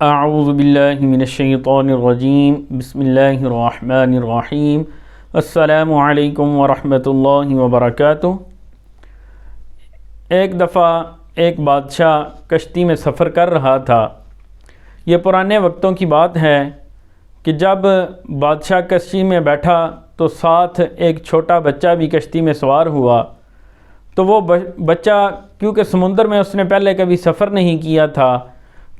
اعوذ باللہ من الشیطان الرجیم بسم اللہ الرحمن الرحیم السلام علیکم ورحمۃ اللہ وبرکاتہ۔ ایک دفعہ ایک بادشاہ کشتی میں سفر کر رہا تھا۔ یہ پرانے وقتوں کی بات ہے کہ جب بادشاہ کشتی میں بیٹھا تو ساتھ ایک چھوٹا بچہ بھی کشتی میں سوار ہوا۔ تو وہ بچہ کیونکہ سمندر میں اس نے پہلے کبھی سفر نہیں کیا تھا،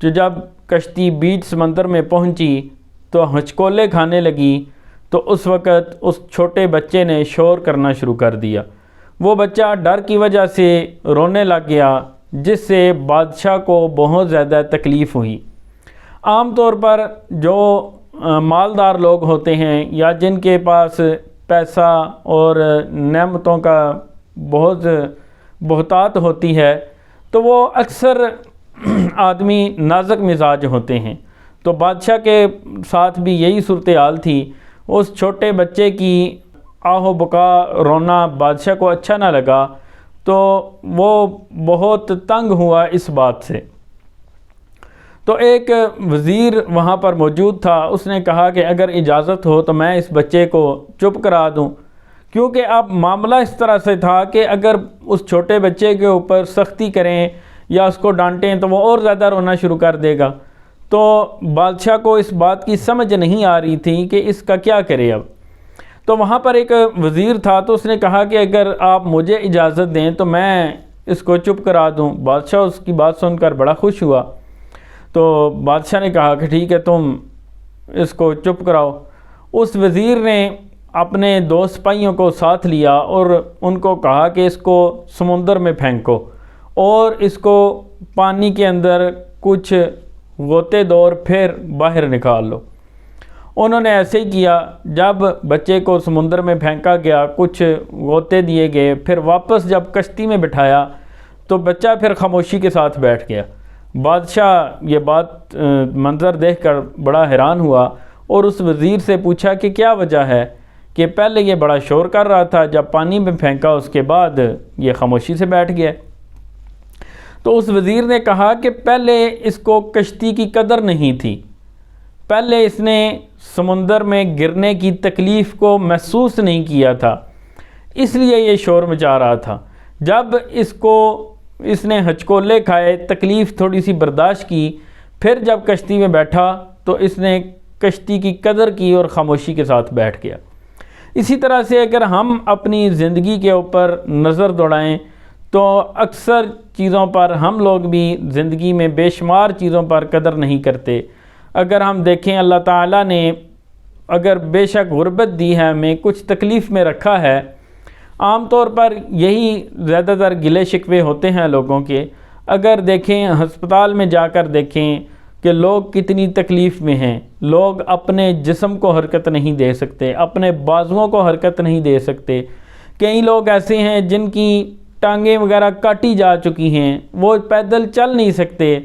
جو جب کشتی بیچ سمندر میں پہنچی تو ہچکولے کھانے لگی، تو اس وقت اس چھوٹے بچے نے شور کرنا شروع کر دیا۔ وہ بچہ ڈر کی وجہ سے رونے لگ گیا، جس سے بادشاہ کو بہت زیادہ تکلیف ہوئی۔ عام طور پر جو مالدار لوگ ہوتے ہیں یا جن کے پاس پیسہ اور نعمتوں کا بہتات ہوتی ہے، تو وہ اکثر آدمی نازک مزاج ہوتے ہیں۔ تو بادشاہ کے ساتھ بھی یہی صورتحال تھی۔ اس چھوٹے بچے کی آہ و بکا رونا بادشاہ کو اچھا نہ لگا، تو وہ بہت تنگ ہوا اس بات سے۔ تو ایک وزیر وہاں پر موجود تھا، اس نے کہا کہ اگر اجازت ہو تو میں اس بچے کو چپ کرا دوں، کیونکہ اب معاملہ اس طرح سے تھا کہ اگر اس چھوٹے بچے کے اوپر سختی کریں یا اس کو ڈانٹیں تو وہ اور زیادہ رونا شروع کر دے گا۔ تو بادشاہ کو اس بات کی سمجھ نہیں آ رہی تھی کہ اس کا کیا کرے اب۔ تو وہاں پر ایک وزیر تھا، تو اس نے کہا کہ اگر آپ مجھے اجازت دیں تو میں اس کو چپ کرا دوں۔ بادشاہ اس کی بات سن کر بڑا خوش ہوا۔ تو بادشاہ نے کہا کہ ٹھیک ہے، تم اس کو چپ کراؤ۔ اس وزیر نے اپنے دو سپاہیوں کو ساتھ لیا اور ان کو کہا کہ اس کو سمندر میں پھینکو اور اس کو پانی کے اندر کچھ غوطے دو اور پھر باہر نکال لو۔ انہوں نے ایسے ہی کیا۔ جب بچے کو سمندر میں پھینکا گیا، کچھ غوطے دیے گئے، پھر واپس جب کشتی میں بٹھایا تو بچہ پھر خاموشی کے ساتھ بیٹھ گیا۔ بادشاہ یہ بات منظر دیکھ کر بڑا حیران ہوا اور اس وزیر سے پوچھا کہ کیا وجہ ہے کہ پہلے یہ بڑا شور کر رہا تھا، جب پانی میں پھینکا اس کے بعد یہ خاموشی سے بیٹھ گیا۔ تو اس وزیر نے کہا کہ پہلے اس کو کشتی کی قدر نہیں تھی، پہلے اس نے سمندر میں گرنے کی تکلیف کو محسوس نہیں کیا تھا، اس لیے یہ شور مچا رہا تھا۔ جب اس نے ہچکولے کھائے، تکلیف تھوڑی سی برداشت کی، پھر جب کشتی میں بیٹھا تو اس نے کشتی کی قدر کی اور خاموشی کے ساتھ بیٹھ گیا۔ اسی طرح سے اگر ہم اپنی زندگی کے اوپر نظر دوڑائیں تو اکثر چیزوں پر ہم لوگ بھی زندگی میں بے شمار چیزوں پر قدر نہیں کرتے۔ اگر ہم دیکھیں، اللہ تعالیٰ نے اگر بے شک غربت دی ہے، ہمیں کچھ تکلیف میں رکھا ہے، عام طور پر یہی زیادہ تر گلے شکوے ہوتے ہیں لوگوں کے۔ اگر دیکھیں ہسپتال میں جا کر دیکھیں کہ لوگ کتنی تکلیف میں ہیں، لوگ اپنے جسم کو حرکت نہیں دے سکتے، اپنے بازوؤں کو حرکت نہیں دے سکتے۔ کئی لوگ ایسے ہیں جن کی ٹانگیں وغیرہ کاٹی جا چکی ہیں، وہ پیدل چل نہیں سکتے،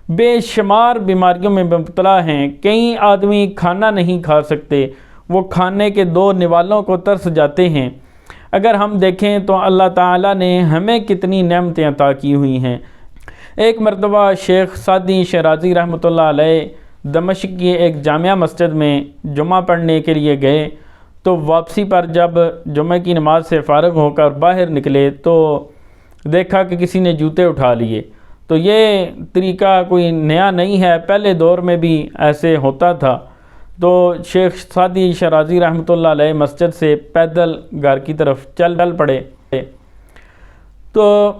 بے شمار بیماریوں میں مبتلا ہیں۔ کئی آدمی کھانا نہیں کھا سکتے، وہ کھانے کے دو نوالوں کو ترس جاتے ہیں۔ اگر ہم دیکھیں تو اللہ تعالیٰ نے ہمیں کتنی نعمتیں عطا کی ہوئی ہیں۔ ایک مرتبہ شیخ سعدی شیرازی رحمۃ اللہ علیہ دمشق کی ایک جامعہ مسجد میں جمعہ پڑھنے کے لیے گئے، تو واپسی پر جب جمعہ کی نماز سے فارغ ہو کر باہر نکلے تو دیکھا کہ کسی نے جوتے اٹھا لیے۔ تو یہ طریقہ کوئی نیا نہیں ہے، پہلے دور میں بھی ایسے ہوتا تھا۔ تو شیخ سعدی شیرازی رحمۃ اللہ علیہ مسجد سے پیدل گھر کی طرف چل پڑے۔ تو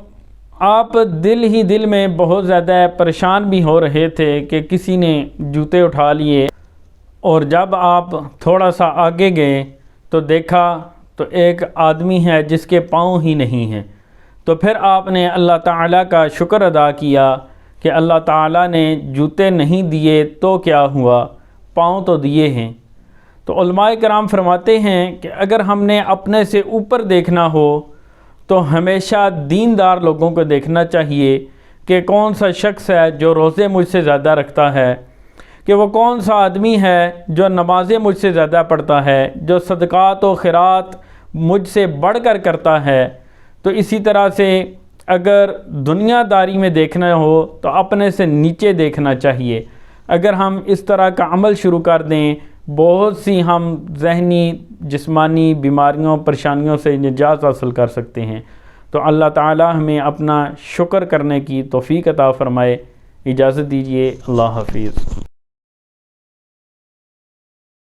آپ دل ہی دل میں بہت زیادہ پریشان بھی ہو رہے تھے کہ کسی نے جوتے اٹھا لیے، اور جب آپ تھوڑا سا آگے گئے تو دیکھا تو ایک آدمی ہے جس کے پاؤں ہی نہیں ہیں۔ تو پھر آپ نے اللہ تعالیٰ کا شکر ادا کیا کہ اللہ تعالیٰ نے جوتے نہیں دیے تو کیا ہوا، پاؤں تو دیے ہیں۔ تو علماء کرام فرماتے ہیں کہ اگر ہم نے اپنے سے اوپر دیکھنا ہو تو ہمیشہ دیندار لوگوں کو دیکھنا چاہیے کہ کون سا شخص ہے جو روزے مجھ سے زیادہ رکھتا ہے، کہ وہ کون سا آدمی ہے جو نمازیں مجھ سے زیادہ پڑھتا ہے، جو صدقات و خیرات مجھ سے بڑھ کر کرتا ہے۔ تو اسی طرح سے اگر دنیا داری میں دیکھنا ہو تو اپنے سے نیچے دیکھنا چاہیے۔ اگر ہم اس طرح کا عمل شروع کر دیں، بہت سی ہم ذہنی جسمانی بیماریوں پریشانیوں سے نجات حاصل کر سکتے ہیں۔ تو اللہ تعالی ہمیں اپنا شکر کرنے کی توفیق عطا فرمائے۔ اجازت دیجیے، اللہ حافظ۔